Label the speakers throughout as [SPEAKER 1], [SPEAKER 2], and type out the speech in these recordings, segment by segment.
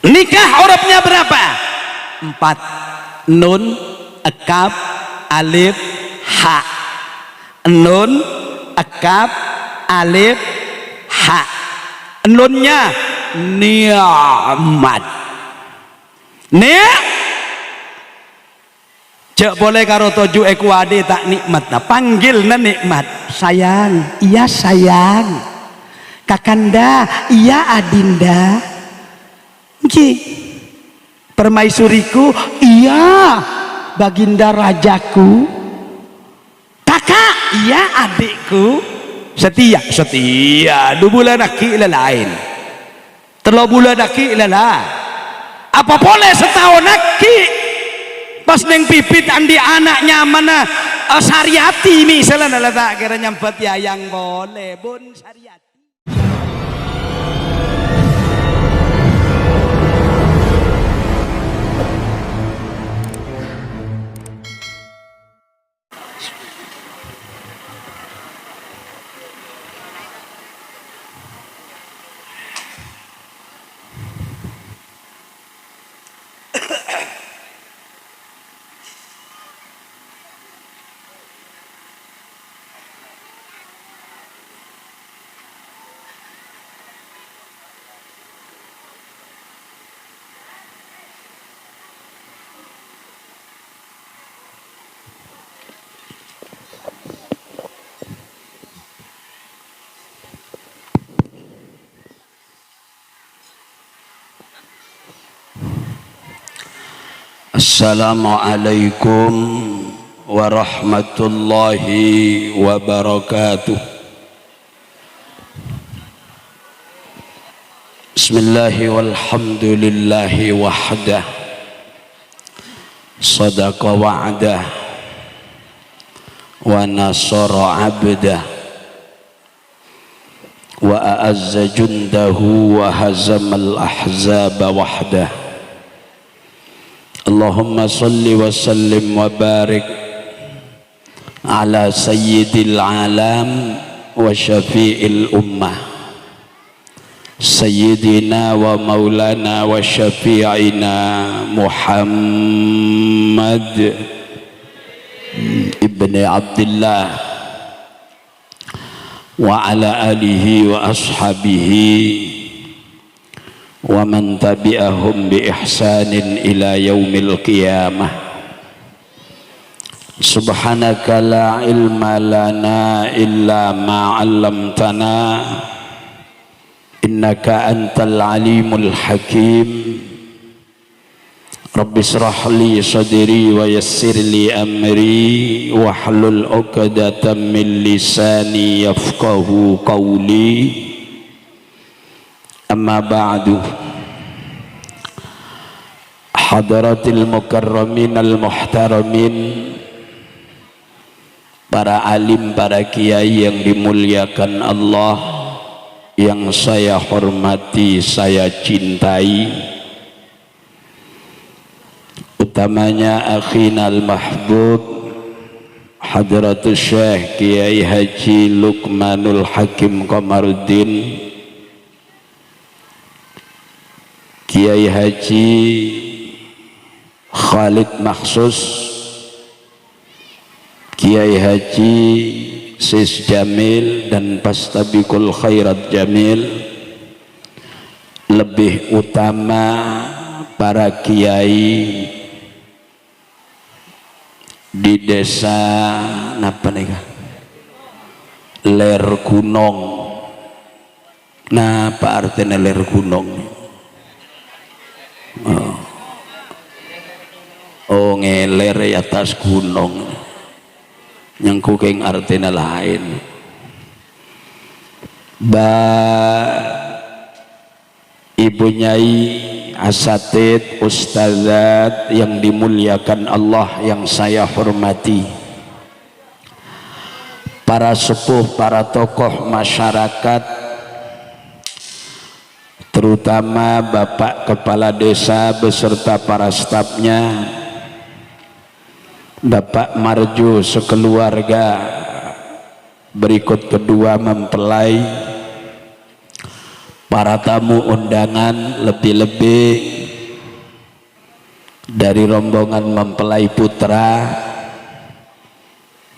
[SPEAKER 1] Nikah hurufnya berapa? 4. Nun, kaf, alif, ha. Nun, kaf, alif, ha. Nunnya ni'mat. Cek boleh karo toju ekuade tak nikmat. Nah, panggil na nikmat. Sayang, iya sayang. Kakanda, iya adinda. Nggih. Permaisuriku, iya baginda rajaku. Kakak, iya adikku. Setia, setia. 2 bulan laki lain. 3 bulan laki lain. Apa boleh setahun laki? Pas neng pipit andi anaknya mana Sariati misalnya tak kira nyempet ya yang boleh bun Sariati. Assalamualaikum warahmatullahi wabarakatuh. Bismillahi walhamdulillahi wahdah. Sadaqa wa'dah wa nasara abdah wa a'azza jundahu wa hazamal ahzaba wahdah. Allahumma salli wa sallim wa barik ala sayyidil alam wa syafi'il ummah sayyidina wa maulana wa syafi'ina Muhammad ibni Abdullah wa ala alihi wa ashabihi wa man tabi'ahum bi ihsanin ila yaumil qiyamah. Subhanaka la ilma lana illa ma 'allamtana innaka antal alimul hakim. Rabbi shrah li sadri wa yassir li amri wahlul 'uqdatam min lisani yafqahu qawli. Amma ba'du. Hadaratil mukarramin al muhtaramin, para alim, para kiai yang dimuliakan Allah, yang saya hormati, saya cintai, utamanya akhina al mahbub Hadratus Syekh Kiai Haji Luqmanul Hakim Qamaruddin, Kiai Haji Khalid Maksus, Kiai Haji Sis Jamil dan Pastabikul Khairat Jamil, lebih utama para kiai di desa napa nih Ler Gunung. Nah, apa artinya Ler Gunung? Oh ngeler di atas gunung, yang kuking artinya lain. Ibu Nyai, asatid, ustadzat yang dimuliakan Allah, yang saya hormati, para sepuh, para tokoh masyarakat, terutama Bapak Kepala Desa beserta para stafnya, Bapak Marju sekeluarga, berikut kedua mempelai, para tamu undangan, lebih-lebih dari rombongan mempelai putra.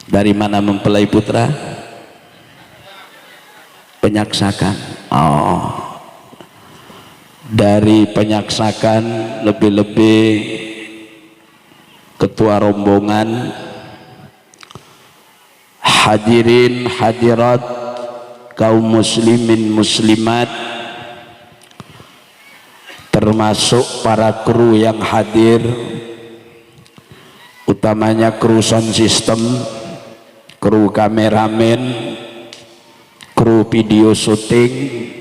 [SPEAKER 1] Dari mana mempelai putra? Penyaksakan. Oh, dari Penyaksakan, lebih-lebih ketua rombongan, hadirin hadirat kaum muslimin muslimat, termasuk para kru yang hadir, utamanya kru sound system, kru kameramen, kru video syuting,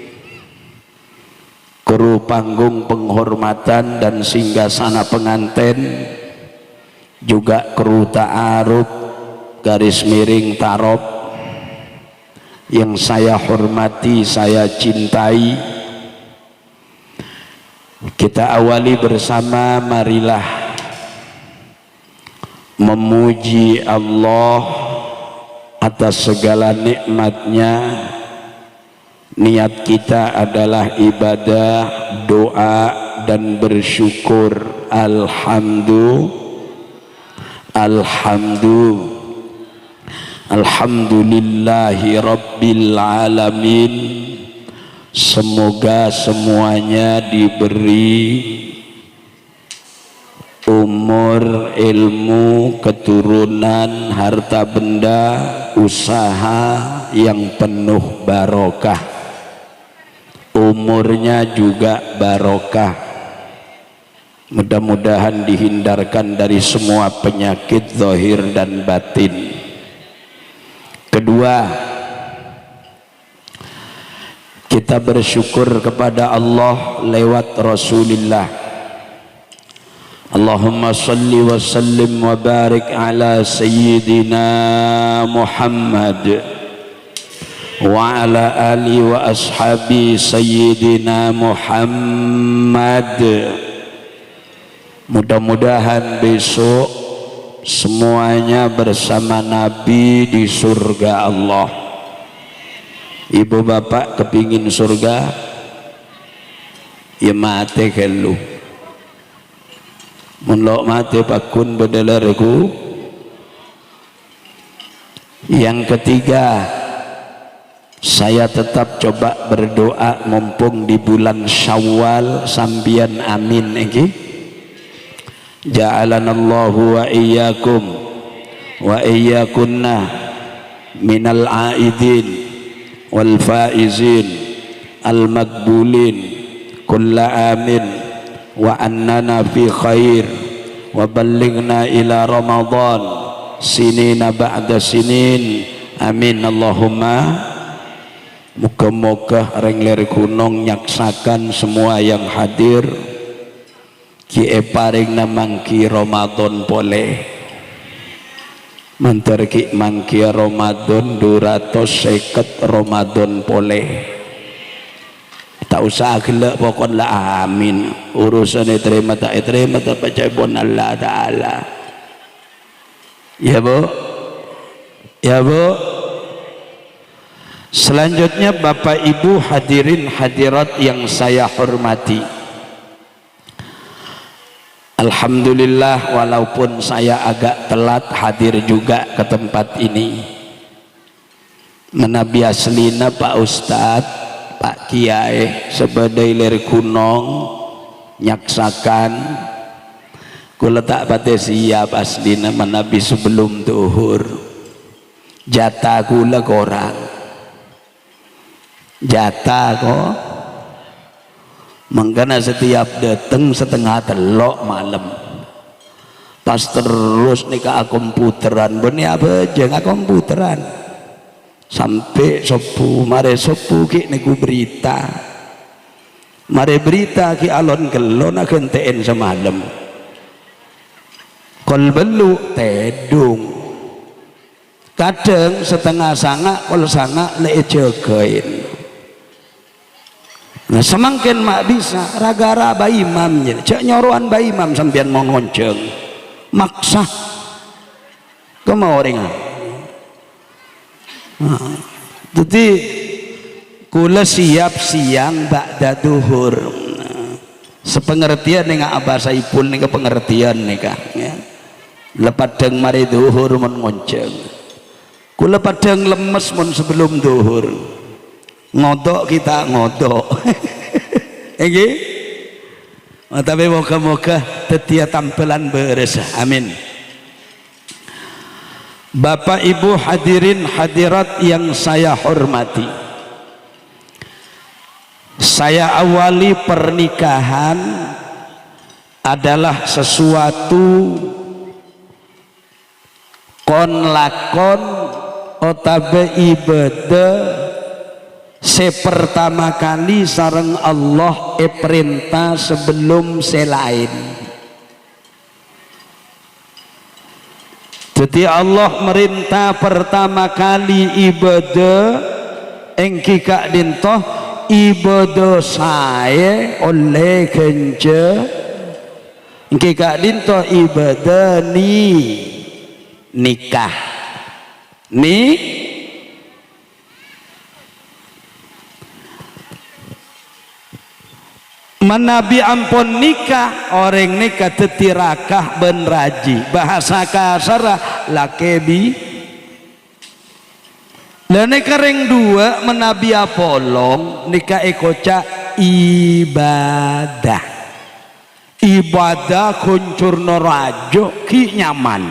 [SPEAKER 1] kru panggung penghormatan dan singgasana pengantin, juga kru ta'aruf garis miring tarob yang saya hormati, saya cintai. Kita awali bersama, marilah memuji Allah atas segala nikmatnya. Niat kita adalah ibadah, doa dan bersyukur. Alhamdulillahi Rabbil Alamin. Semoga semuanya diberi umur, ilmu, keturunan, harta benda, usaha yang penuh barokah. Umurnya juga barokah. Mudah-mudahan dihindarkan dari semua penyakit zahir dan batin. Kedua, kita bersyukur kepada Allah lewat Rasulullah. Allahumma salli wa sallim wa barik ala sayyidina Muhammad wa ala ali wa ashabi sayyidina Muhammad. Mudah-mudahan besok semuanya bersama Nabi di surga Allah. Ibu bapak kepingin surga, ya mati kelu. Munlok mati pakun bedelarku. Yang ketiga, saya tetap coba berdoa mumpung di bulan Syawal, sambian amin iki. Ja'alanallahu wa iyyakum wa iyyakunna minal aidin wal faizin al makbulin kulla amin wa annana fi khair wa ballighna ila Ramadan sinina ba'da sinin amin. Allahumma muga-muga rengler gunung nyaksakan semua yang hadir ki paring namangki Ramadan boleh menterki mangki Ramadan 250 Ramadan boleh. Tak usah gelak pokoknya amin. Urusannya terima tak terima tak baca pun Allah Ta'ala. Ya bu, ya bu. Selanjutnya Bapak Ibu hadirin hadirat yang saya hormati, alhamdulillah walaupun saya agak telat hadir juga ke tempat ini. Menabi aslina Pak Ustadz, Pak Kiai sebagai ler gunung nyaksakan kula tak pate siap aslina menabi sebelum duhur. Jatah kula korang, jatah kok. Makanya setiap dateng setengah telok malam pas terus nika komputeran beni apa aja nggak komputeran sampai sopu mare sopu ki niku berita mare berita ki alon kelon akan TN semalam kol belu tedung kadang setengah sanga kol sanga le jagain. Nah semangkin mak bisa ragara bayi imamnya cek nyoroan bayi imam sambian mau ngonceng maksa ke mau orang. Nah, jadi kula siap siang ba'da duhur. Sepengertian nih Abah Saipul nih pengertian nih kah ya. Lepadang mari duhur mun ngonceng, kula padang lemes mun sebelum duhur, ngodok kita ngodok. Nggih. Tapi moga-moga tetia tampilan beres, amin. Bapak Ibu hadirin hadirat yang saya hormati, saya awali pernikahan adalah sesuatu kon lakon otabe ibadah sepertama kali sareng Allah perintah sebelum selain. Jadi Allah merintah pertama kali ibadah engki kak dintoh ibadah saya oleh kenca engki kak dintoh ibadah nikah menabi ampun nikah orang nikah tetirakah ben raji bahasa kasar lakebi dan nikah ring dua menabi apolong nikah ekoca ibadah kuncur norajo ki nyaman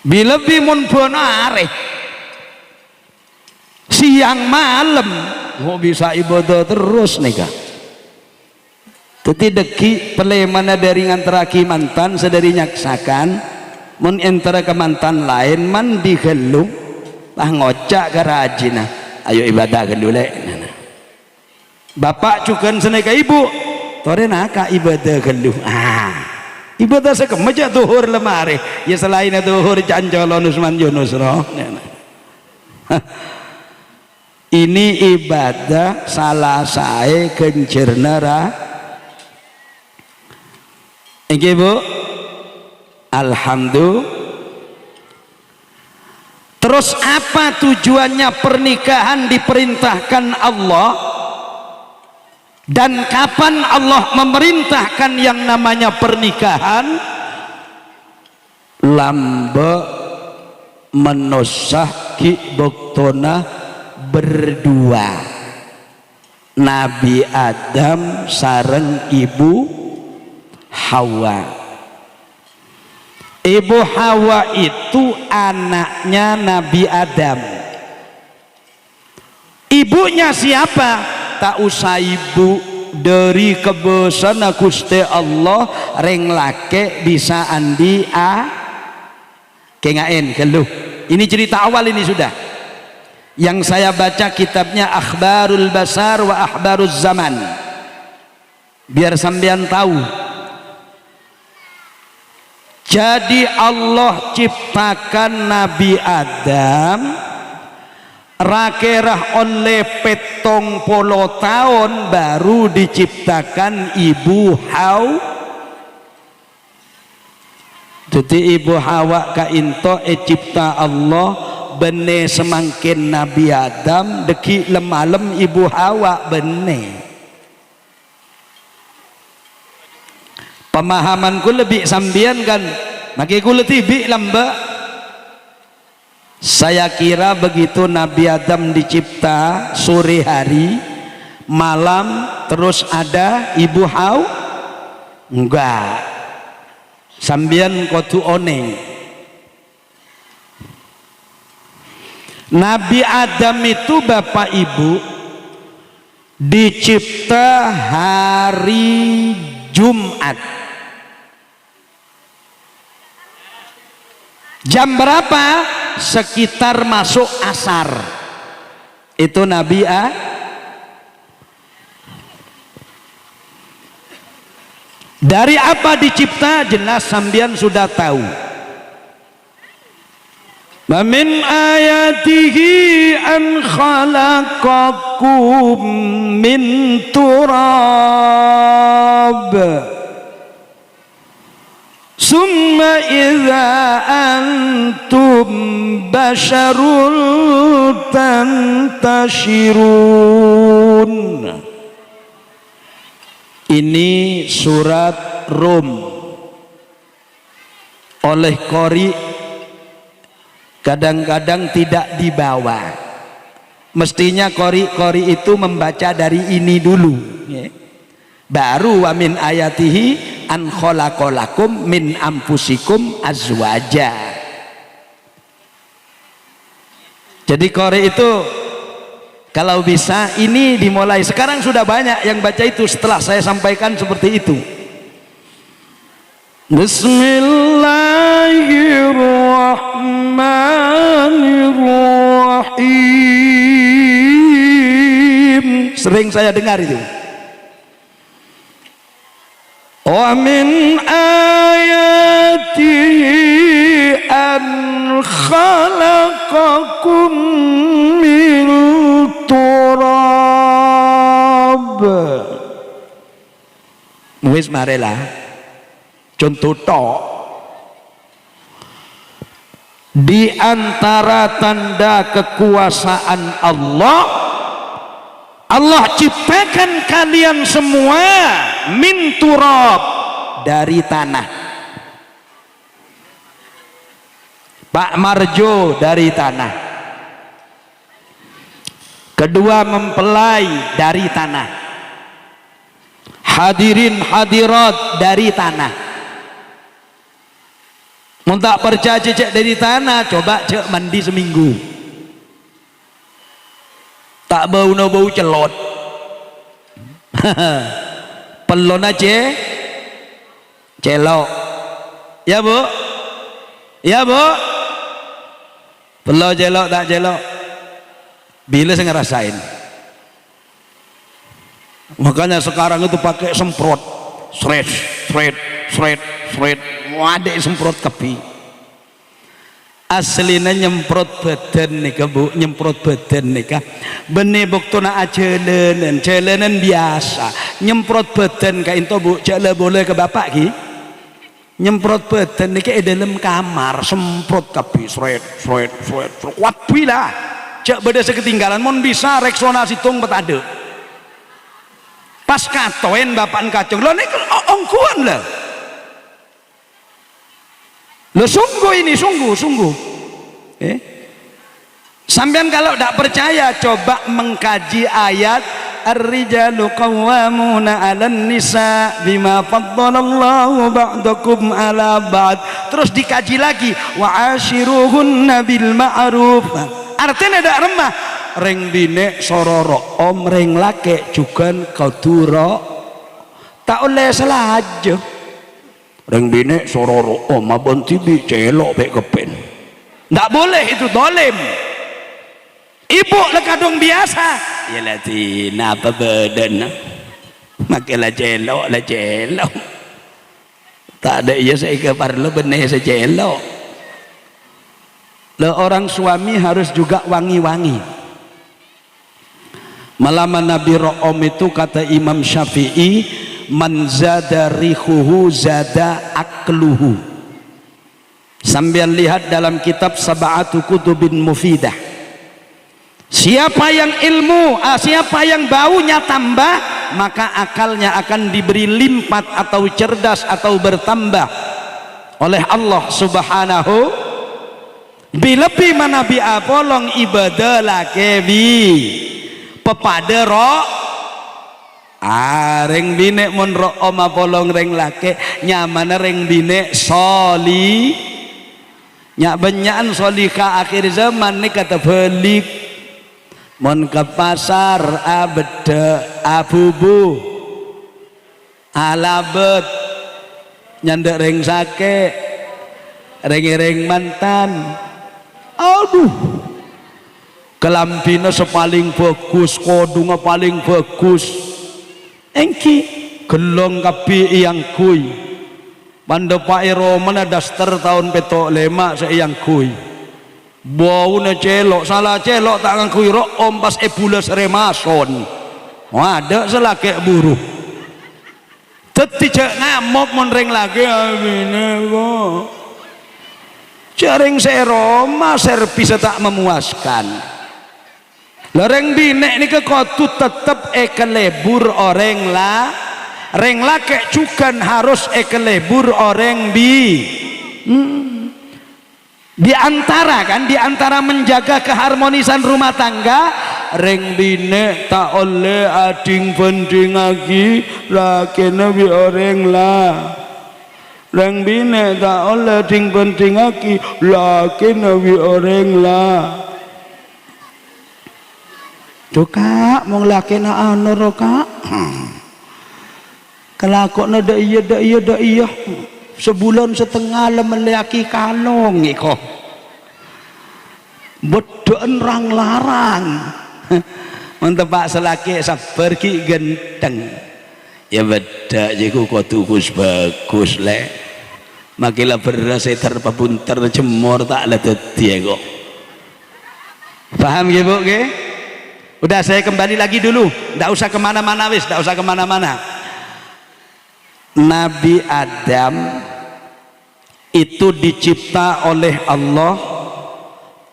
[SPEAKER 1] bila bimun pun areh siang malam mau bisa ibadah terus nih kak. Teti deki pelemana dari antara mantan sedari nyaksakan mun antara ke mantan lain man digelung lah ngocak garajina ayo ibadah gendule bapak cukan seneka ibu tore naka ibadah gelung ibadah sekemaja duhur lemari ya selain duhur cancolon Usman Yunus roh ini ibadah salah saya kencernera ini bu alhamdulillah. Terus apa tujuannya pernikahan diperintahkan Allah dan kapan Allah memerintahkan yang namanya pernikahan? Lambe menusah ki boktona berdua Nabi Adam sareng Ibu Hawa. Ibu Hawa itu anaknya Nabi Adam. Ibunya siapa? Tak usah ibu dari kebesaran Gusti Allah reng lake bisa andi kengain keluh. Ini cerita awal ini sudah. Yang saya baca kitabnya Akhbarul Basar wa Akhbaruz Zaman biar sampean tahu. Jadi Allah ciptakan Nabi Adam rakerah oleh 70 tahun baru diciptakan Ibu Hawa. Jadi Ibu Hawa kainto cipta Allah bene semangkin Nabi Adam deki lemalem Ibu Hawa bene. Pemahamanku lebih sambian kan makiku lebih lamba. Saya kira begitu Nabi Adam dicipta sore hari malam terus ada Ibu Hawa enggak sambian kotu oneng. Nabi Adam itu Bapak Ibu dicipta hari Jumat. Jam berapa? Sekitar masuk asar. Itu Nabi Dari apa dicipta? Jelas sambian sudah tahu. Min ayatihi an khalaqakum min turab summa idza antum basyarun tantashirun. Ini surat Rum oleh qori kadang-kadang tidak dibawa. Mestinya qori itu membaca dari ini dulu ya. Baru wa min ayatihi an khalaqalakum min anfusikum azwaja. Jadi qori itu kalau bisa ini dimulai. Sekarang sudah banyak yang baca itu setelah saya sampaikan seperti itu. Bismillahirrahmanirrahim. Sering saya dengar itu. Wa min ayatihi an khalaqakum min turab. Wis marilah contoh tok. Di antara tanda kekuasaan Allah, Allah ciptakan kalian semua min turab, dari tanah. Pak Marjo dari tanah. Kedua mempelai dari tanah. Hadirin hadirat dari tanah. Mau tak percaya cek dari tanah, coba cek mandi seminggu. Tak bau no bau celot. Pelon aja celok. Ya bu, ya bu. Pelon celok tak celok. Bila saya ngerasain. Makanya sekarang itu pakai semprot, shred, wadek semprot kepi. Aslinya nyemprot badan nih bu, nyemprot badan nih kah. Benih buktuna jalanan biasa. Nyemprot badan kah itu bu, jala boleh ke bapak ki. Nyemprot badan nih kah dalam kamar, semprot kepi, shred, wapi lah. Cak beda seketinggalan, mon bisa reksonasi tung betade. Pas katoen bapak kacung, lo nih ongkuan lah. Lo sungguh ini sungguh. Sampean kalau tidak percaya coba mengkaji ayat ar-rijalu qawwamuna 'alan nisa bima faddalallahu ba'dakum 'ala ba'd. Terus dikaji lagi wa ashiruhunna bil ma'ruf. Artinya ada remah reng bine sororo om reng lake juga kauduro tak oleh selaja. Reng bine sororo om abon tibi celok bek kepen. Ndak boleh itu dolim. Ibu lekadong biasa. Ya latina apa badan. Makilah celok lah celok. Tak ada ya saya ke parlo benih saya celok. Le orang suami harus juga wangi-wangi. Malaman Nabi Ro'om itu kata Imam Syafi'i, man zada rihuhu zada akluhu. Sambil lihat dalam kitab Sab'atu Kutubin Mufidah. Siapa yang siapa yang baunya tambah, maka akalnya akan diberi limpat atau cerdas atau bertambah oleh Allah Subhanahu. Bilepi mana bi apolong ibadah lakebi pepada roh reng bine mon roh om apolong reng lake nyaman reng bine soli nyak benyaan solika akhir zaman nih kata belik mon ke pasar abede abubu alabet nyandak reng sake reng mantan. Aduh, kelampina sepaling bagus, kodunga paling bagus. Engki gelong kapi yang kui. Panda Pak Roman ada daster tahun petok lema seiyang kui. Bau na celok, salah celok tak ngakui rok om pas ebulas remason. Ada selakek buruh. Teti cek ngamuk monreng lagi ini kok. Jaring seroma servis tak memuaskan. Lereng binek ini kekotu tetep ekelebur orang lah. Reng lake cukan harus ekelebur orang bi. Di antara menjaga keharmonisan rumah tangga, reng bine tak oleh ading penting lagi laki nabi orang lah. Reng bine tak oleh ading penting lagi laki nabi orang lah. Tuh kak mau laki na anu kak. Kelakon dak iya sebulan setengah lemeliaki kalong iko bodohan rang larang untuk pak selaki sabar ki genteng ya beda jiku kotukus bagus le makilah beras terpabunter jemur tak ledeti kok paham ya bu ke? Udah saya kembali lagi dulu ndak usah kemana-mana wis ndak usah kemana-mana. Nabi Adam itu dicipta oleh Allah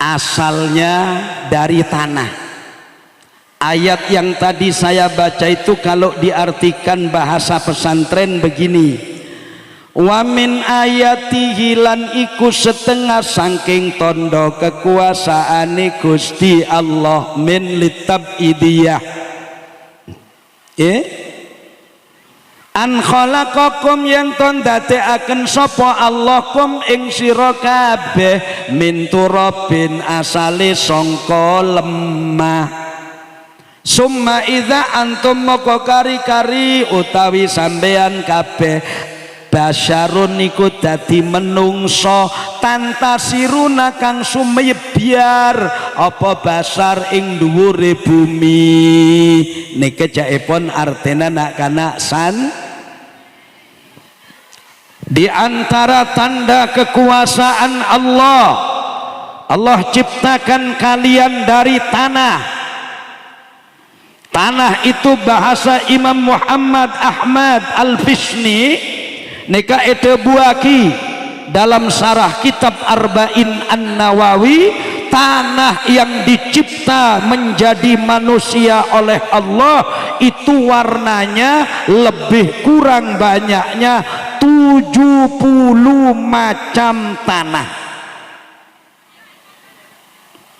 [SPEAKER 1] asalnya dari tanah. Ayat yang tadi saya baca itu kalau diartikan bahasa pesantren begini, wa min ayatihi lan iku setengah saking tondo kekuasaane Gusti Allah min litabidiyah an khalaqakum yang ton dadekaken sapa Allah kum ing sira kabeh min turabin asale sangka lemah summa idza antum moko kari-kari utawi sampean kabeh basyarun niku dadi menungso tantasiruna kang sumebyar apa basar ing dhuwure bumi niki jaepon artena nak kana san. Di antara tanda kekuasaan Allah, Allah ciptakan kalian dari tanah. Tanah itu bahasa Imam Muhammad Ahmad Al-Fisni neka ete buaki dalam sarah kitab Arba'in An-Nawawi, tanah yang dicipta menjadi manusia oleh Allah itu warnanya lebih kurang banyaknya 70 macam tanah.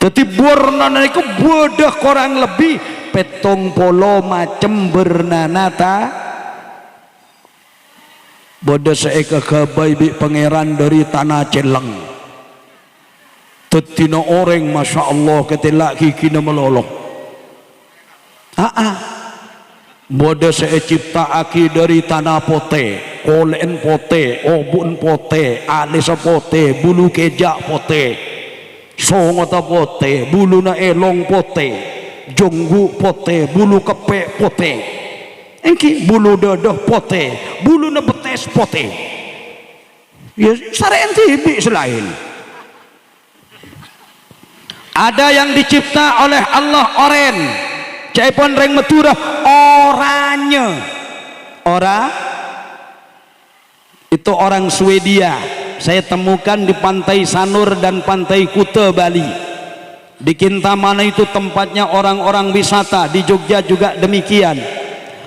[SPEAKER 1] Jadi warna itu bodoh kurang lebih 70 macam bernanata. Bodoh seeka gabai bi pangeran dari tanah Celeng. Tetina orang masya Allah ketelak gigi na meloloh. Bodoh saya cipta aki dari tanah pote, kolen pote, obun pote, alis pote, bulu kejak pote, songota pote, bulu na elong pote, jonggu pote, bulu kepe pote, engki bulu dodoh pote, bulu na betes pote. Ya saren tibi selain. Ada yang dicipta oleh Allah oren. Caipon reng meturah oranye. Ora itu orang Swedia. Saya temukan di pantai Sanur dan pantai Kuta Bali. Di Kintamani itu tempatnya orang-orang wisata. Di Jogja juga demikian.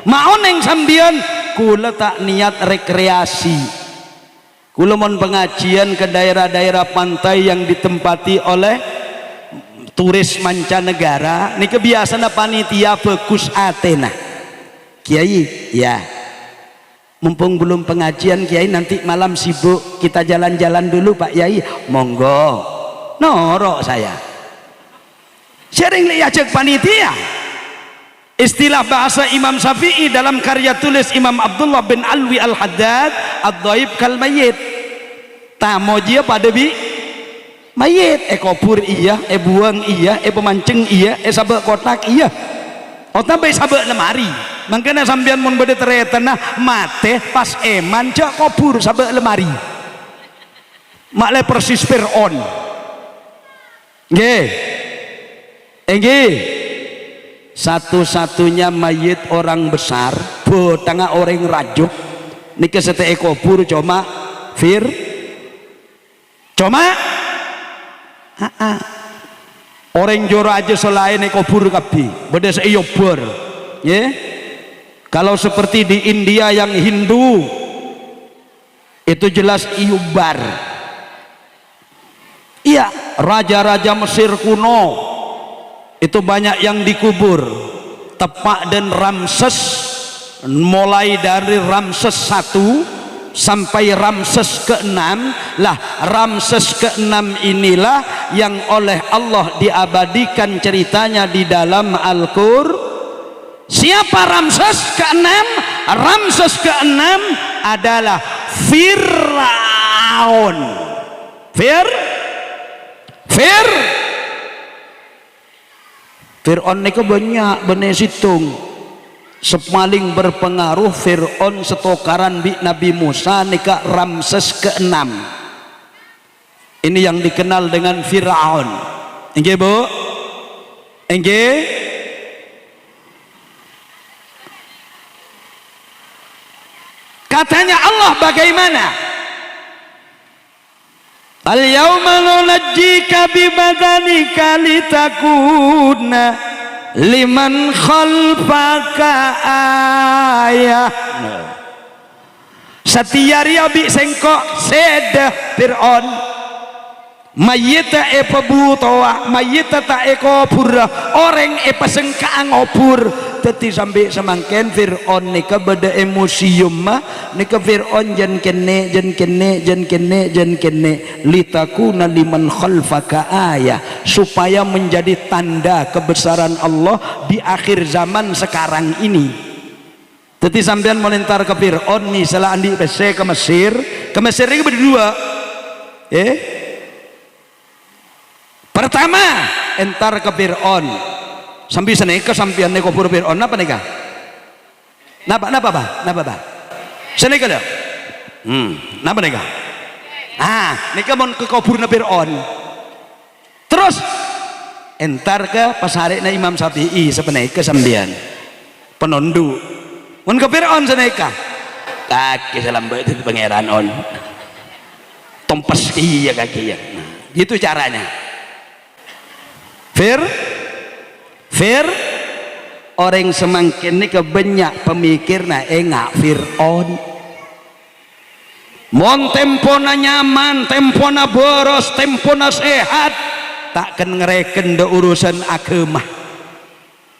[SPEAKER 1] Maoneng sambian kula tak niat rekreasi. Kula mon pengajian ke daerah-daerah pantai yang ditempati oleh turis mancanegara. Ini kebiasaan panitia bagus Athena. Kiai, ya. Mumpung belum pengajian Kiai, nanti malam sibuk kita jalan-jalan dulu Pak Yai. Monggo. Norok saya. Sering lihat panitia. Istilah bahasa Imam Syafi'i dalam karya tulis Imam Abdullah bin Alwi Al-Haddad, ad-dhaib kal mayyit. Tamu dia pada bi mayit, kubur iya, buang iya, pemancing iya, sabak kotak iya, otak baik sabak lemari. Makanya sambian mun bade teretana mate pas eman cak kubur sabak lemari. Makle persis peron. Nggih. Nggih. Satu-satunya mayit orang besar, tengah orang rajuk niki seteke kubur cuma orang joro aja selain kubur kabeh beda seiyobor ya. Kalau seperti di India yang Hindu itu jelas iubar. Iya, raja-raja Mesir kuno itu banyak yang dikubur. Tepak dan Ramses, mulai dari Ramses 1 sampai Ramses ke-6 lah. Ramses ke-6 inilah yang oleh Allah diabadikan ceritanya di dalam Al-Qur'an. Siapa Ramses ke-6? Ramses ke-6 adalah Fir'aun. Fir'aun niku banyak benih situng. Sepaling berpengaruh Fir'aun setokaran bi Nabi Musa nika Ramses ke-6. Ini yang dikenal dengan Fir'aun. Nggih Bu? Nggih? Katanya Allah bagaimana? Al-yawma nunajjika bibadanika litakuna liman khalfaka ayah. Satiari abi sengkok sedah Fir'aun mayita pebutoa mayita ta ekobur orang pasengka ngobur. Teti sampai semangken Fir'aun nika beda emosium mah nika Fir'aun jan kene litakuna liman khalfaka ayah, supaya menjadi tanda kebesaran Allah di akhir zaman sekarang ini. Teti sampean menentar ke Fir'aun misalnya andi PC ke Mesir ini berdua pertama entar ke Fir'aun sampai seneka sampian neko pur Fir'aun apa nikah? Napa seneka dah. Napa nikah? Nikah mau ke kubur Fir'aun. Terus entar ke pasare na Imam Syafi'i sepeneka sampian penondu. Mun ke Fir'aun seneka. Kaki selambat itu pangeran on. Tompes iya kaki ya. Nah, gitu caranya. Orang semangkin ini kebanyak pemikirna engak Fir'aun. Mon tempona nyaman, tempona boros, tempona sehat, takkan ngereken de urusan agama.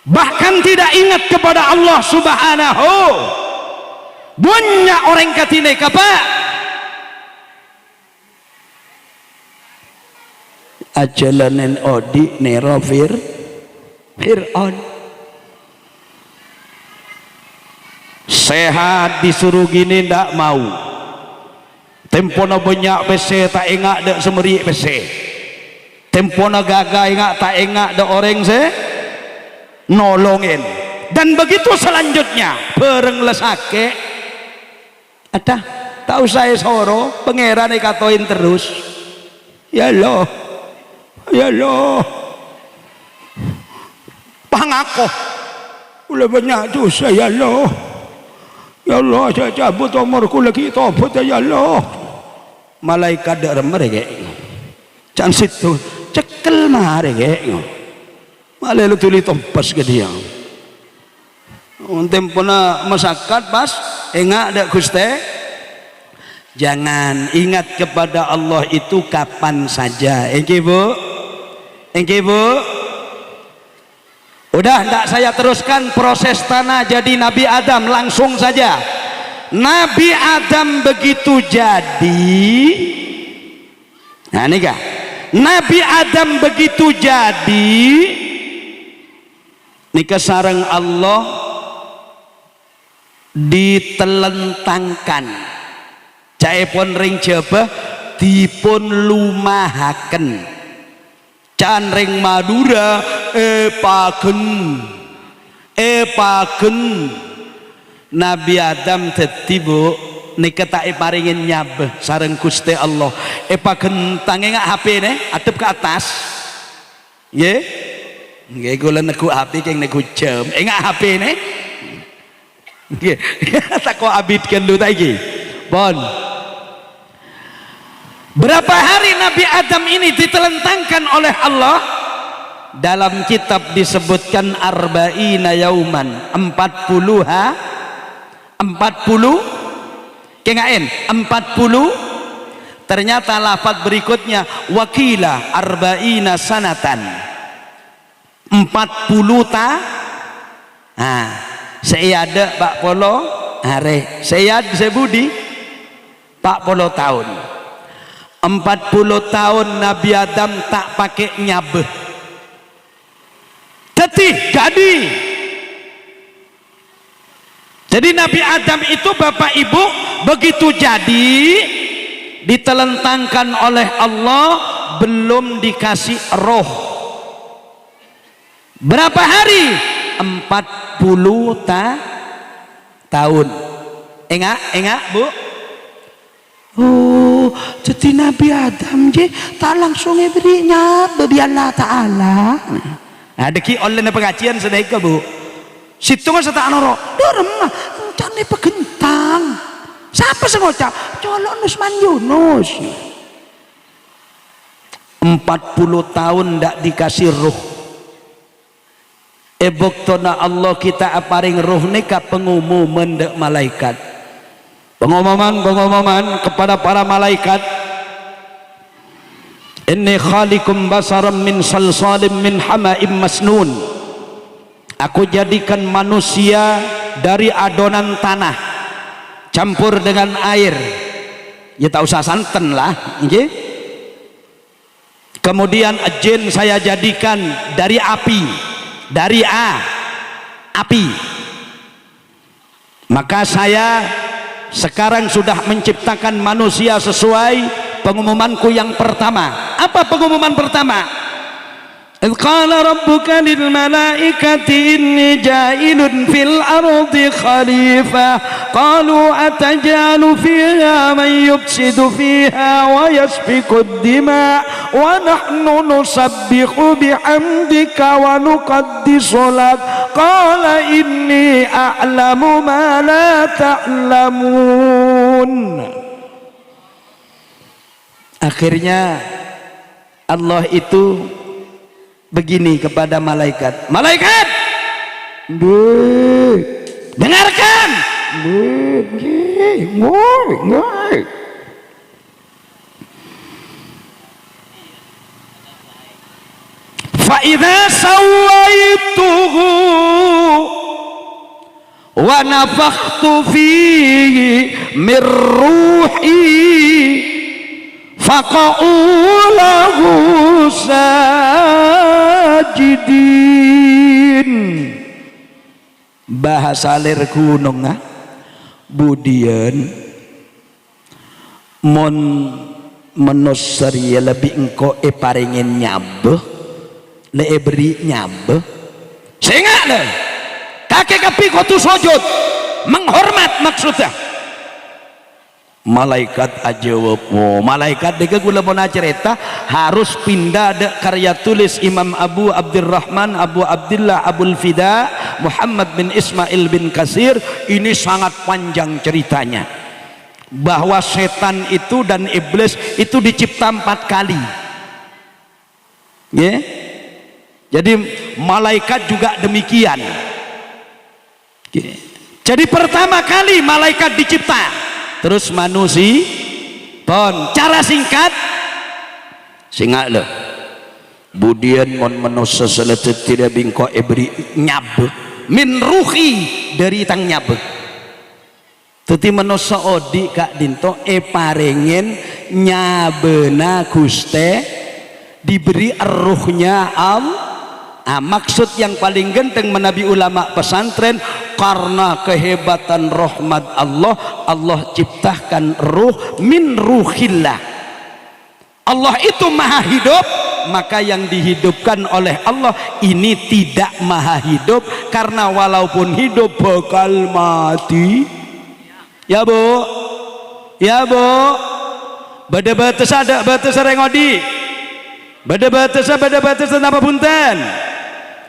[SPEAKER 1] Bahkan tidak ingat kepada Allah Subhanahu. Banyak orang katine kapa ajalanen odi nero Fir'aun sehat disuruh gini ndak mau, tempona banyak PC tak engak dak semeri PC, tempona gagah engak tak engak dak orang se nolongin, dan begitu selanjutnya bareng lesake ada tahu saya soro pangeran katoin terus ya Allah pangakoh ulah banyak dosa ya Allah saya cabut umurku lagi tobat ya Allah. Malaikat dak mereka can situ cekel mereka malah lu tuli tompas ke dia tempona masyarakat pas engak dak Gusti. Jangan ingat kepada Allah itu kapan saja. Engke Bu udah enggak saya teruskan proses tanah jadi Nabi Adam, langsung saja. Nabi Adam begitu jadi, nah nikah Nabi Adam begitu jadi nikah sareng Allah ditelentangkan caepon ring jabah dipun lumahaken can ring Madura pagen Nabi Adam dadi Bu nika tak paringin nyabeh sareng Gusti Allah pagen tange ngak HP ne adep ke atas nggih kula nego HP keng nego jam ngak HP ne Tak kau abidkan dulu lagi. Bon. Berapa hari Nabi Adam ini ditelentangkan oleh Allah? Dalam kitab disebutkan arba'ina yauman, 40 kengain 40. Ternyata lafaz berikutnya wakila arba'ina sanatan, 40 nah saya ada Pak Polo are saya sebudi Pak Polo tahun 40 tahun Nabi Adam tak pakai nyabeh tetih jadi. Jadi Nabi Adam itu Bapak Ibu begitu jadi ditelentangkan oleh Allah belum dikasih roh. Berapa hari? 40 tahun. Enggak Bu? Oh, jadi Nabi Adam je tak langsung berinya bagi Allah Ta'ala. Nah, deki oleh pengajian sedek ke Bu. Situ mah setak noro. Dorem mah cane pegentang. Siapa sengoca? Colok Nusman Yunus. 40 tahun ndak dikasih ruh.Eboktona Allah kita aparing ruh nika pengumuman dek malaikat. Pengumuman kepada para malaikat. Inni khaliqum basaram min salsalim min hama'im masnun. Aku jadikan manusia dari adonan tanah campur dengan air. Ya tak usah santen lah, okay? Kemudian jin saya jadikan dari api, dari api. Maka saya sekarang sudah menciptakan manusia sesuai pengumumanku yang pertama. Apa pengumuman pertama? Qala rabbuka lil malaikati inni ja'ilun fil ardi khalifah qalu atajalu fiha man yufsidu fiha wa yasfiku ad-dima wa nahnu nusabbihu bihamdika wa nuqaddisu lak qala inni a'lamu ma la ta'lamun. Akhirnya Allah itu begini kepada malaikat. Malaikat, dengarkan. Fa idza sawaituhu wa nafakhtu fihi min ruhi faqa'u lahu sajidin. Bahasa lir gunung budian mon menosari lebih engko paringin nyabeh le beri nyabeh sehingga le kakek kapi kotu sujud menghormat maksudnya. Malaikat ajawab, oh, malaikat deka gula bona cerita harus pindah de karya tulis Imam Abu Abdurrahman Abu Abdullah Abul Fida Muhammad bin Ismail bin Kasir. Ini sangat panjang ceritanya bahwa setan itu dan iblis itu dicipta 4 kali, yeah? Jadi malaikat juga demikian, yeah. Jadi pertama kali malaikat dicipta, terus manusia pon cara singkat singa le budian mon manusia seletet tidak bingko ebri nyabe min ruhi dari tang nyabe tuti manusia odi kak dinto parengen nyabena guste diberi ruhnya maksud yang paling genteng menabi ulama pesantren karena kehebatan rahmat Allah ciptakan ruh min ruhillah. Allah itu maha hidup, maka yang dihidupkan oleh Allah ini tidak maha hidup karena walaupun hidup bakal mati. Ya Bu, ya Bu, beda batas ada batas rengodi, beda batas apa punten.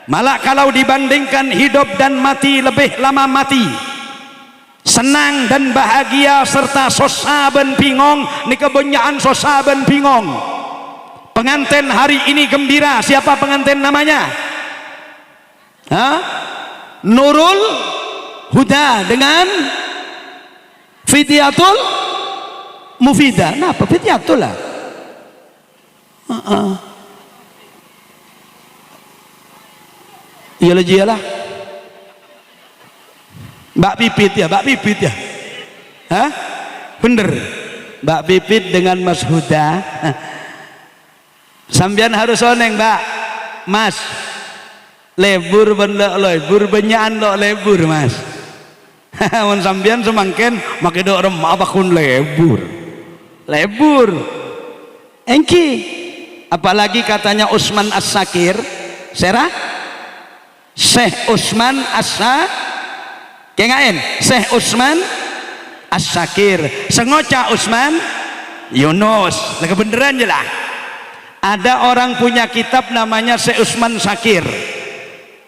[SPEAKER 1] Malah kalau dibandingkan hidup dan mati lebih lama mati. senang dan bahagia serta sosaben bingong ni kebanyakan sosaben bingong. Pengantin hari ini gembira. Siapa pengantin namanya? Nurul Huda dengan Fidyatul Mufidah. Nah, apa Fidyatul lah? Iyalah. Mbak Pipit ya, Mbak Pipit ya. Bener. Mbak Pipit dengan Mas Huda. Sambian harus oneng, Mbak. Mas. Lebur benda lebur benyaan lo lebur, Mas. Mun sambian semangken make dok remah apa kun lebur. Lebur. Engki. Apalagi katanya Usman As-Sakir, Serah Syekh Usman Kengain Syekh Usman As-Sakir, sengoca Usman Yunus. Lah kebenaran je lah. Ada orang punya kitab namanya Syekh Usman Sakir,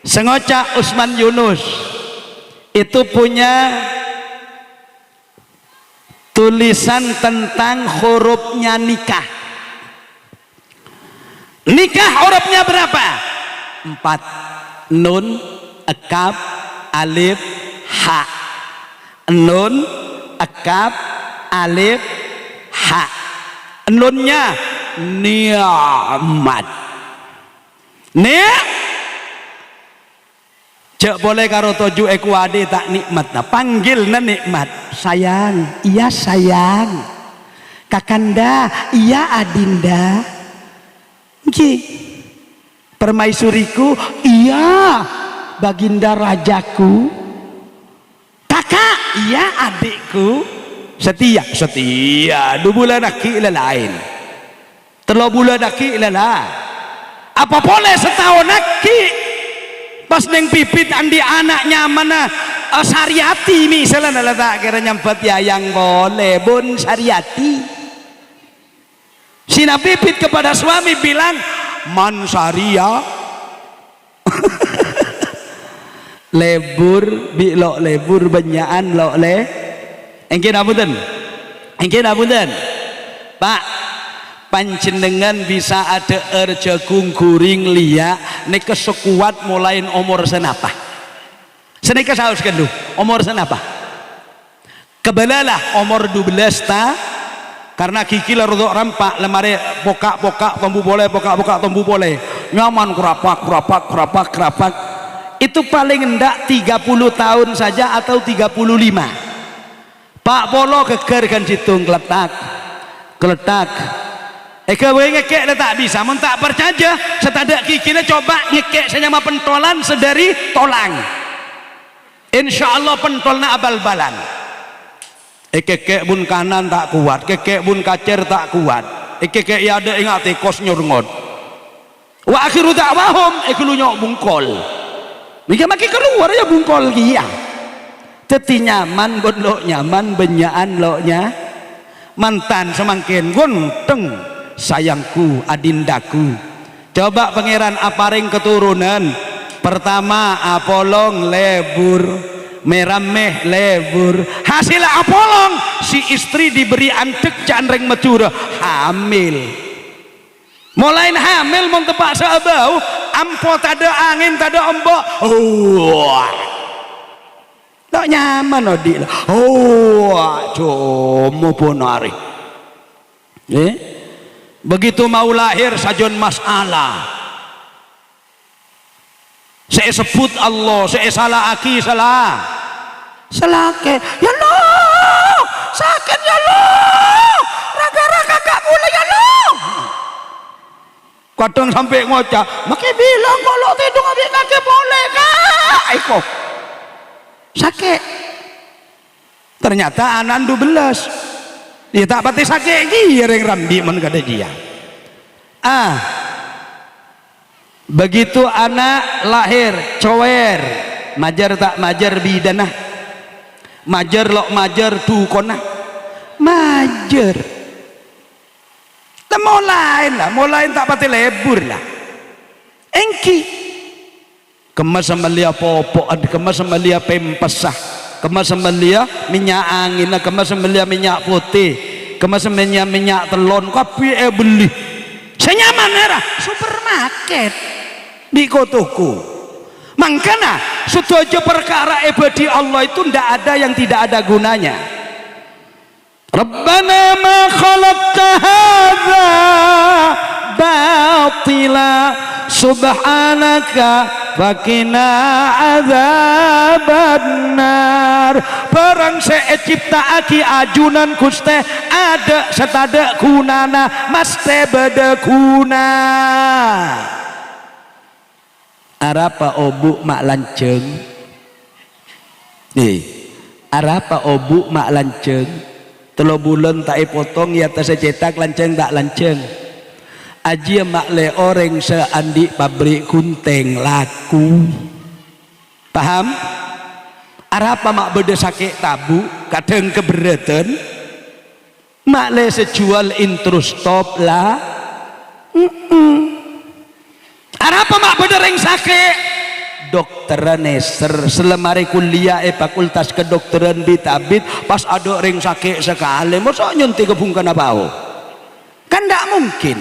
[SPEAKER 1] sengoca Usman Yunus. Itu punya tulisan tentang hurufnya nikah. Nikah hurufnya berapa? 4. Nun, kaf, alif, ha. Nun, kaf, alif, ha. Nunnya ni'mat. Cek boleh karo toju ekuade tak nikmat. Nah, panggil na nikmat. Sayang, iya sayang. Kakanda, iya adinda. Nggih. Permaisuriku, iya baginda rajaku. Kakak, iya adikku. Setia. 2 bulan laki lain. 3 bulan laki lain. Apa boleh setahun laki? Pas neng Pipit andi anaknya mana Sariati misalnya letak kira nyempet ya yang boleh bun Sariati. Sina Pipit kepada suami bilang man Saria lebur bilok lebur benyaan lo le engke napunten Pak panjenengan bisa ada jagung guring lia nek kesekuat mulai umur senapa senika saus kendu umur senapa kebalalah umur 12 ta karena gigi rodok rampak lemari pokak tombu boleh nyaman kerapak itu paling hendak 30 tahun saja atau 35. Pak Polo geger kan situng keletak kowe ngekek tak bisa, mun tak percaya setadak kikine coba ngekek senyama pentolan sedari tolang. Insyaallah pentolna abal-balan. Kekek bun kanan tak kuat, kekek bun kacer tak kuat. Kekek ya ada ingat kos nyurngot. Wa akhiru da'wahum ikulu nyok bungkol. Mika maki keluar ya bungkol kia. Teti nyaman gon lo nyaman benyaan lo nya. Mantan semangkin gonteng. Sayangku adindaku coba pangeran aparing keturunan pertama apolong lebur merameh lebur hasil apolong si istri diberi antek canreng macura hamil mulai hamil mau tepak sabau ampo tada angin tada ombok tak nyaman odi jomo ponari begitu mau lahir sajon masalah saya sebut Allah saya salah aki salah ke ya Allah sakit ya Allah raga-raga gak boleh ya Allah kadang sampai ngocah makin bilang kalau tidur abis kaki boleh kak Eko sakit ternyata anak 12 dia tak pati sakit giring rambi men kada dia. Begitu anak lahir cower majar tak majar bidanah majar lok majar dukona majar mulai tak pati lebur lah engki kemas sama lia popok kemas sama lia pempesah kemas sembelih minyak angin, kemas sembelih minyak putih, kemas sembelih minyak telon, kopi beli senyaman era supermarket di kotoku. Makanya setuju perkara ibadi Allah itu ndak ada yang tidak ada gunanya. Rabbana ma khalaqta hadza batila subhanaka faqina adzabannar. Barang saya ciptaaki ajunan Gusti ada setada gunana maste beda guna. Arapa obu mak lanceng arapa obu mak lanceng 3 bulan tak potong ya tas cetak lanceng tak lanceng aja mak le orang seandi pabrik kunteng laku paham arapa mak beda sakit tabu kadang keberatan mak le sejual intro stop lah arapa mak beda reng sakit dokteran selemari kuliah fakultas kedokteran bitabit pas ada reng sakit sekali masa nyuntik kebungkan apa kan tidak mungkin.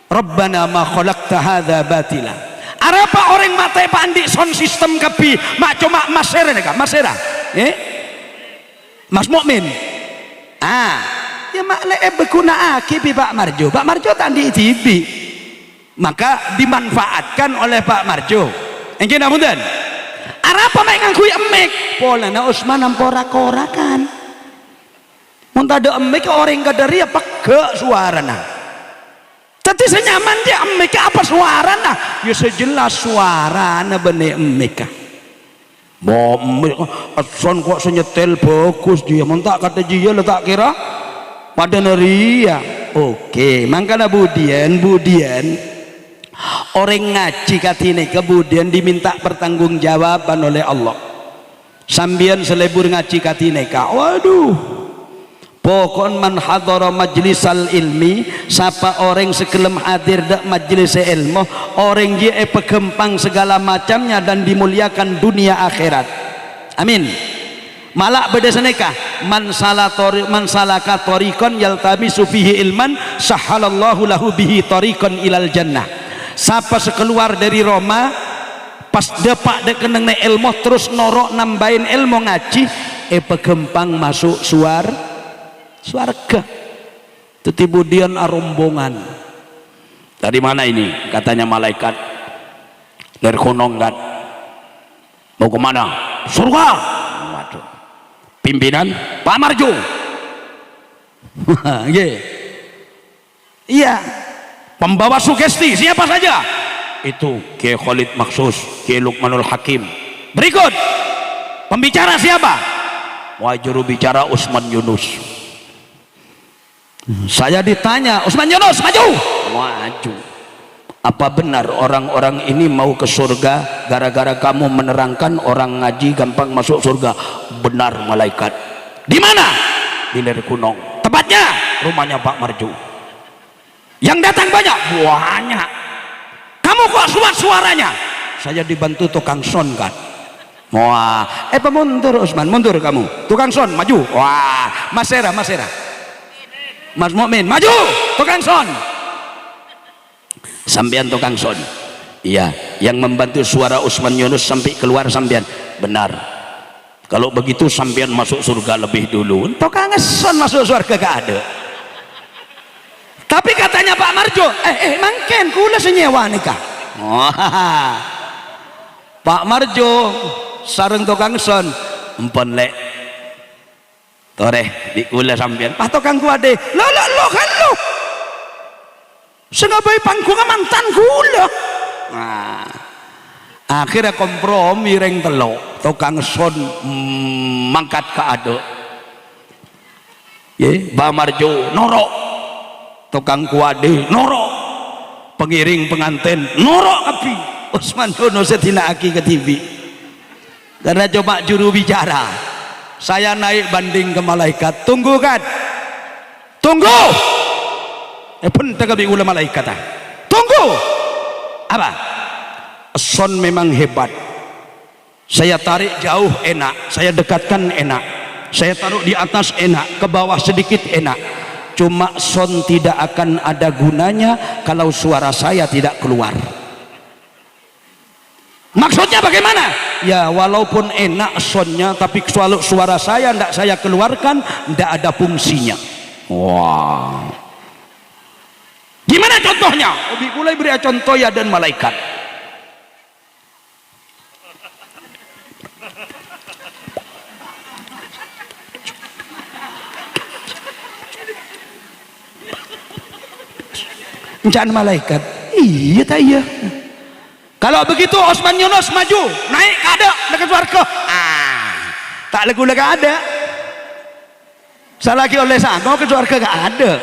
[SPEAKER 1] Rabbana ma khalaqta hadza batila. Arapa orang mata pandi sound system kepi mak cuma masera neka masera Mas Mukmin ya mak le berguna aki Pak Marjo tandi TV maka dimanfaatkan oleh Pak Marjo engke namunten arapa mek nganggo emek polana Usman ampora korakan mun tada emek orang kadari apa ke suarana tapi senyaman dia emek apa suarana ya sejelas suarana bene emek bo emek ason kok senyetel bagus dia mun tak kata dia letak kira pada neria oke mangkana budian orang ngaji katine kemudian diminta pertanggungjawaban oleh Allah sambian selebur ngaji katine waduh pokon man hadara majlisal ilmi siapa orang sekelem hadir dak majlis ilmu orang dia pegempang segala macamnya dan dimuliakan dunia akhirat amin malak beda seneka man salaka tariqan yaltamisu fihi ilman sahalallahu lahu bihi tariqan ilal jannah. Siapa sekeluar dari Roma pas depak dekeneng ilmu terus norok nambahin ilmu ngaji pegempang masuk suarga tetibudian arombongan dari mana ini katanya malaikat dari konongan mau kemana surga waduh pimpinan Pak Marjo iya pembawa sugesti siapa saja itu Kiai Khalid Maksus Kiai Lukmanul Hakim berikut pembicara siapa juru bicara Usman Yunus saya ditanya Usman Yunus maju apa benar orang-orang ini mau ke surga gara-gara kamu menerangkan orang ngaji gampang masuk surga benar malaikat di mana di Ler Kunong tepatnya rumahnya Pak Marjo yang datang banyak kamu kok suaranya saya dibantu tukang son kan wah mundur Usman mundur kamu tukang son maju wah masera Mas Mukmin maju tukang son sampean tukang son iya yang membantu suara Usman Yunus sampai keluar sampean benar kalau begitu sampean masuk surga lebih dulu tukang son masuk surga gak ada tapi katanya Pak Marjo mangken kula senyewa nikah Pak Marjo sareng tukang son empon lek toreh di kula sampean Pak tukang kuade lo kan lo sengabai panggungan mantan kula akhirnya kompromi reng telok tukang son mangkat ke ado Pak Marjo norok tukang kuade norok pengiring pengantin norok api Usman Yunus ditinaaki ke TV karena coba juru bicara saya naik banding ke malaikat tunggu kan tunggu pun tekabi ula malaikat tunggu apa son memang hebat Saya tarik jauh enak, saya dekatkan enak, saya taruh di atas enak, ke bawah sedikit enak. Cuma sound tidak akan ada gunanya kalau suara saya tidak keluar. Maksudnya bagaimana? Ya walaupun enak soundnya, tapi kalau suara saya tidak saya keluarkan, tidak ada fungsinya. Wah, gimana contohnya? Obi kulai beri contoh ya dan malaikat. Jangan malaikat. Iya tak iya. Kalau begitu Osman Yunus maju naik ke ada dekat warga. Tak lagu lagi ada. Salah lagi oleh sango ke warga gak ada.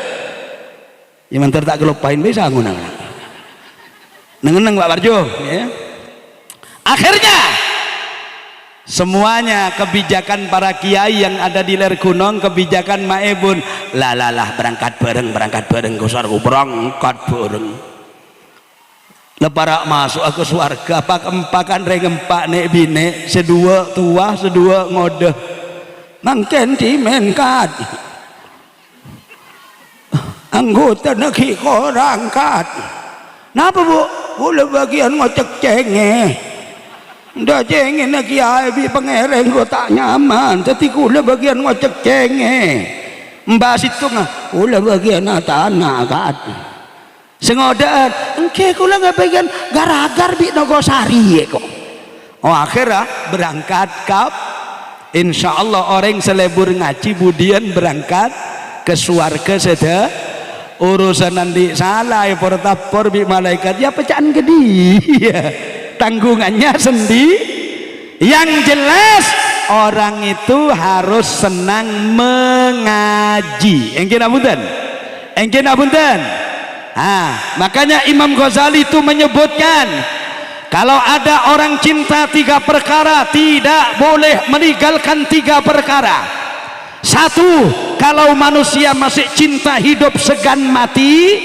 [SPEAKER 1] Ya mantar tak gelopain bisa sango nang. Nengeneng Pak Barjo. Ya. Akhirnya semuanya kebijakan para kiai yang ada di ler gunung, kebijakan Maebun, lah berangkat bareng ke surga, berangkat bareng. Leparak masuk ke surga, pak empakan rempak nek bine, sedua tua, sedua ngode, mangken dimenkat. Anggota negeri korangkat. Napa bu? Boleh bagian ngocek cengeh. Dah cengeng nak kiai bi pengereng ko tak nyaman. Jadi kula bagian ngocek cengeng. Mbak situ ngah. Kula bagian tanah kat. Sengodaan. Engke kula nggak bagian garagar bi Nogosari kok. Oh akhirnya berangkat kap. Insya Allah orang selebur ngaji budian berangkat ke suarga seda. Urusan nanti salah ya portapor bi malaikat ya pecahan gede. Tanggungannya sendiri. Yang jelas orang itu harus senang mengaji. Engke napunten. Makanya Imam Ghazali itu menyebutkan kalau ada orang cinta 3 perkara tidak boleh meninggalkan 3 perkara. 1, kalau manusia masih cinta hidup segan mati,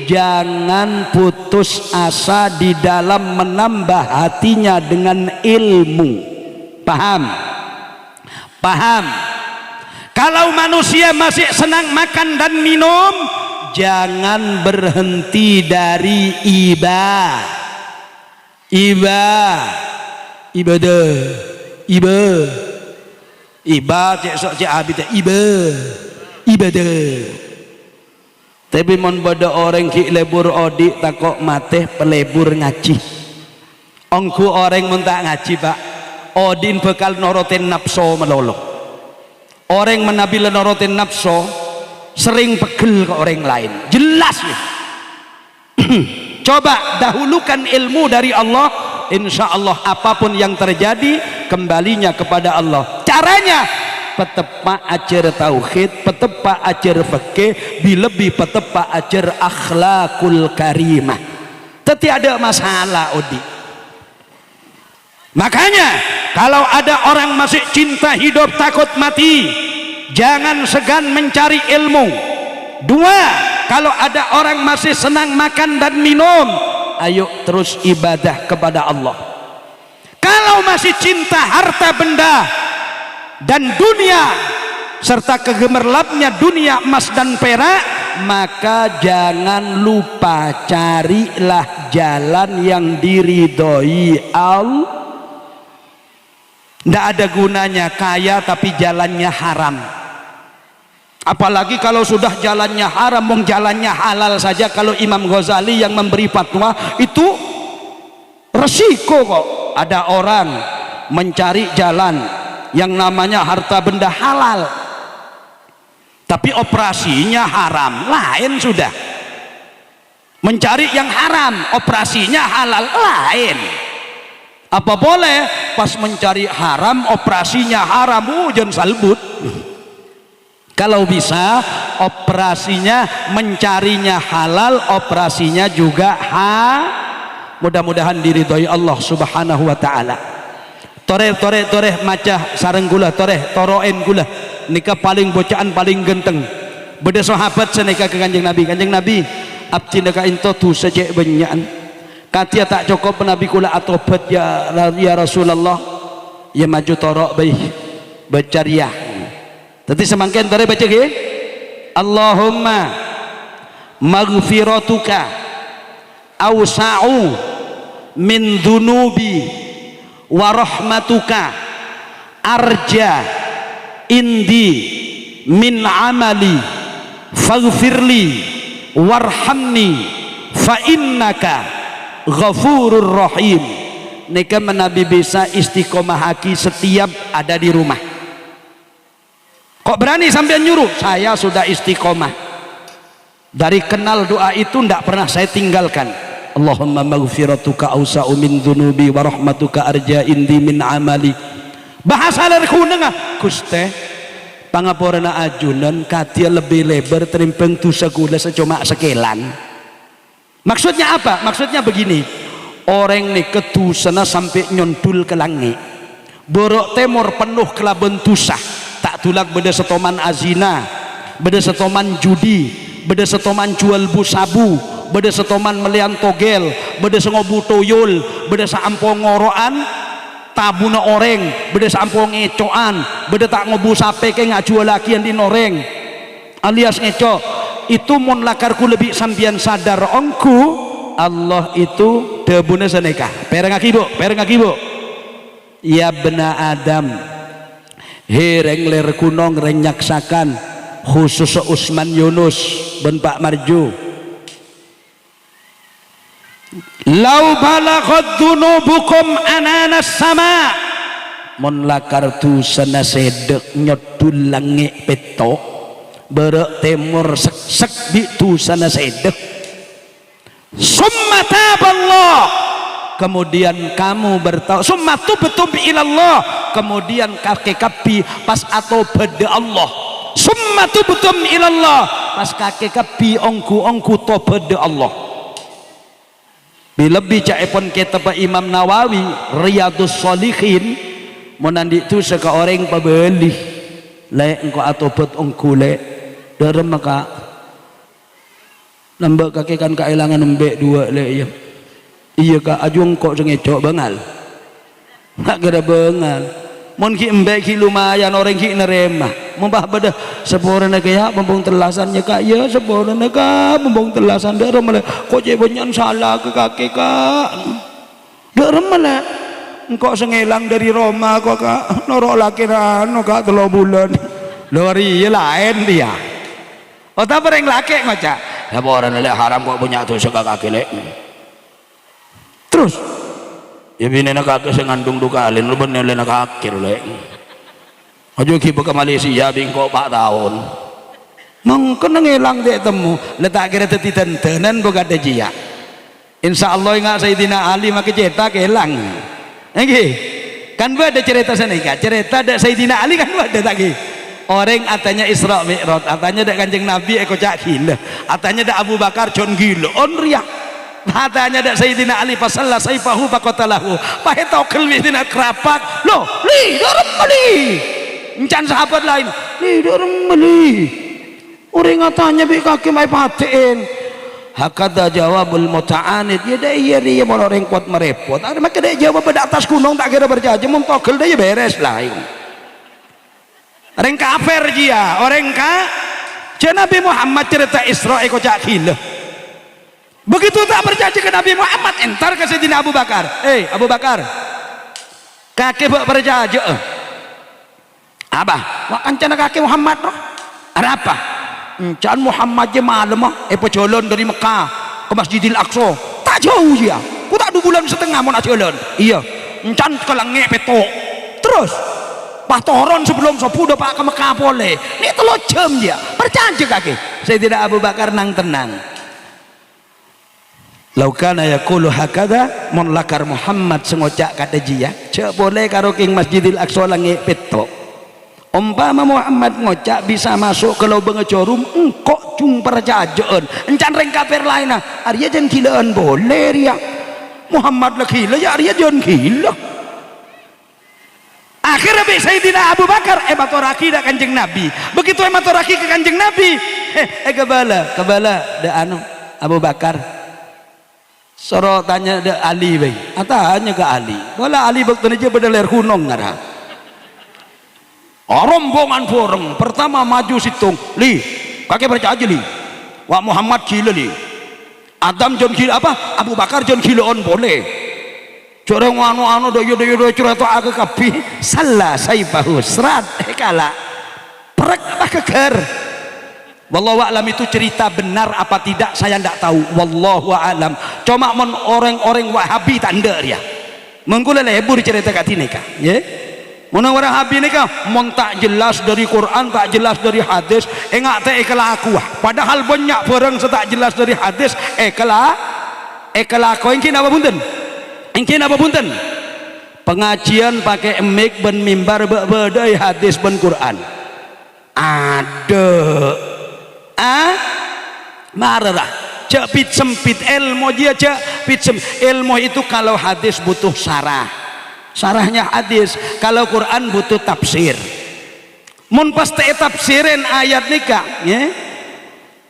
[SPEAKER 1] jangan putus asa di dalam menambah hatinya dengan ilmu. Paham? Kalau manusia masih senang makan dan minum, jangan berhenti dari ibadah. Tapi mon pada orang ki lebur odi takok mateh pelebur ngaji. Ongku orang mun tak ngaji pak, odin bekal norotin nafsu melolo. Orang menabila norotin nafsu sering pegel ke orang lain. Jelas ya. Coba dahulukan ilmu dari Allah, insya Allah apapun yang terjadi kembalinya kepada Allah. Caranya petepa ajar tauhid, petepa ajar fikih, lebih petepa ajar akhlakul karimah. Tetapi ada masalah odi. Makanya kalau ada orang masih cinta hidup takut mati, jangan segan mencari ilmu. 2, kalau ada orang masih senang makan dan minum, ayo terus ibadah kepada Allah. Kalau masih cinta harta benda dan dunia serta kegemerlapnya dunia emas dan perak, maka jangan lupa carilah jalan yang diridhoi Allah. Tidak ada gunanya kaya tapi jalannya haram. Apalagi kalau sudah jalannya haram, mong jalannya halal saja. Kalau Imam Ghazali yang memberi fatwa itu resiko kok. Ada orang mencari jalan yang namanya harta benda halal tapi operasinya haram, lain sudah. Mencari yang haram operasinya halal, lain. Apa boleh pas mencari haram operasinya haram, jangan salbut. Kalau bisa operasinya mencarinya halal, operasinya juga mudah-mudahan diridhoi Allah subhanahu wa ta'ala. Toreh macah sareng gula, toroen gula nikah paling bocaan paling genteng. Beda sahabat senika ke kanjeng Nabi abdi neka into tu sejek benyaan katia tak cukup Nabi kula atobat ya Rasulullah. ya maju torok baik bercariah. Tadi semangkin tadi baca ke Allahumma maghfiratuka awsa'u min dhunubi wa rahmatuka arja indi min amali faghfirli warhamni fa innaka ghafurur rahim. Nika menabi bisa istiqomah haki setiap ada di rumah. Kok berani sampai nyuruh? Saya sudah istiqomah. Dari kenal doa itu tidak pernah saya tinggalkan. Allahumma maghfiratuka awsa'u min dhunubi wa rahmatuka arja indi min amali. Bahasa dari kunengah Guste pangaporana ajunan katia lebih lebar terimpeng tusa gula secuma sekelan. Maksudnya apa? Maksudnya begini, orang nih ketusana sampai nyontul ke langit borok temor penuh kelaban tusah tak tulak beda setoman azina, beda setoman judi, beda setoman jual bu-sabu, beda setoman melian togel, beda sengobu toyol, beda saampong ngoroan tabuna oreng, beda saampong ngecoan, beda tak ngobu sape ke nggak jual lagi yang di noreng alias ngeco. Itu mon lakarku lebih sambian sadar ongku Allah itu debuna seneka pereng akibo ya bena Adam hereng ler kunong reng nyaksakan khusus Usman Yunus ben Pak Marjo lau balaghat dunubukum ananas sama mon lakar tu sana sedek nyodul langit petok berek temur sek di tu sana sedek summa taballah kemudian kamu bertaubat summa tubtum ilallah kemudian kaki kapi pas atau beda Allah summa tubtum ilallah pas kaki kapi ongku to beda Allah bila bicara pun kita Pak Imam Nawawi Riyadus Shalihin menandi itu seka orang pabeli le engko atobat ongku le darem maka nambah kaki kan kailangan nembek dua le iya kak ajung kok sengecok bangal nggak gara bangal mon ki embek ki lumayan orang ki nerema membah beda seborana kaya membong telasannya kak ya seborana kak membong telasan darem malah kok jebenyan salah ke kaki kak darem malah engkau sengelang dari Roma kok kak norok laki rano kak 3 bulan lori lain dia oh tak pernah laki ngocak ya orang lelek haram kok punya dosa kaki lek terus ya bini nak kaki sengandung dukalin lu bener nak kakir lek ajo kiba ke Malaysia bingkok 4 tahun mengkena ngilang dek temu letak kira teti tentenan bukan ada jia insya Allah ingat Sayyidina Ali maka cetak hilang oke kan ada cerita sana cerita ada Sayyidina Ali kan ada lagi orang atanya Isra Mi'raj atanya ada Kanjeng Nabi eko cak gila atanya ada Abu Bakar John gila on riak hatanya ada Sayyidina Ali pasalla saifahu faqatalahu pahe tokel widina kerapak loh li dorem meli encan sahabat lain li dorem meli orang ngatanya bi kaki mai paten hakada jawabul muta'anid ya dah iya dia mau orang kuat merepot maka dia jawab pada atas gunung tak kira berjaja mau togel dia beres lain orang kafir dia orang Nabi Muhammad cerita Isra eko cak gila begitu tak berjanji ke Nabi Muhammad entar ke Sayyidina Abu Bakar Abu Bakar kaki buat berjanji apa wakan kaki Muhammad no? Ada apa encan Muhammad je malam jalan dari Mekah ke Masjidil Aqsa tak jauh dia ku tak 2 bulan setengah mau nak jalan iya encan ke langit petok terus pas turun sebelum 10 udah pak ke Mekah boleh ini 3 jam dia berjanji kaki Sayyidina Abu Bakar nang tenang laukana yaqulu hakada mon lakar Muhammad sengocak kata jia cek boleh karo king Masjidil Aqsa langit petok umpama Muhammad ngocak bisa masuk ke lubang jorum engkok cung perjajaan encan reng kafir lain arya jangan gilaan boleh ya Muhammad lah gila ya arya jangan gila akhirnya Sayyidina Abu Bakar maturaki dak Kanjeng Nabi begitu maturaki ke Kanjeng Nabi kebala da anu Abu Bakar Soro tanya de Ali bayi, atanya ke Ali. Wala Ali waktu aja berdeler hunong ngara. Rombongan boreng pertama maju situng, li, kakek baca aja li. Wak Muhammad gila li. Adam John gila apa? Abu Bakar John gila on boleh. Corong anu doyo curhat agak kapi salah saibahu serat kala perek apa keker. Wallahu a'lam itu cerita benar apa tidak saya tidak tahu. Wallahu a'lam. Cuma orang-orang Wahabi tanda dia. Mengkula lebur cerita kat ini kah? Ya. Mun orang Wahabi ni kah? Mun tak jelas dari Quran, tak jelas dari hadis, engak teh ekala aku. Padahal banyak orang setak jelas dari hadis, ekala aku engkin apa punten? Engkin apa punten? Pengajian pakai mic ben mimbar bedai hadis ben Quran. Ada marah cek pit sempit ilmu dia cek pit ilmu itu kalau hadis butuh sarahnya hadis, kalau Quran butuh tafsir. Mun pasti tafsirin ayat nikah ya.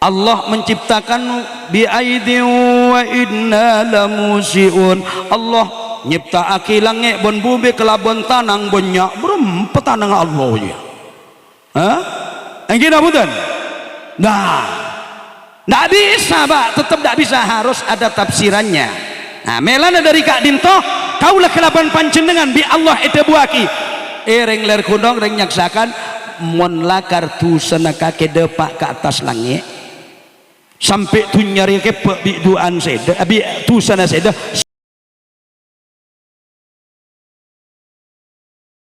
[SPEAKER 1] Allah menciptakan bi aidin wa inna lamusiun. Allah nyipta aki langit bon bumi kelabon tanang banyak berem petanang Allah ya. Engkin apa tuan? Nah, tidak bisa pak, tetap tidak bisa, harus ada tafsirannya. Nah, melana dari Kak Dinto, kaulah kelaban panjenengan bi Allah itu buaki. Reng ler kundong reng nyaksakan, mon lakar tu senaka ke depak ke atas langit, sampai tu nyari ke bi duan seda, bi tu sana seda.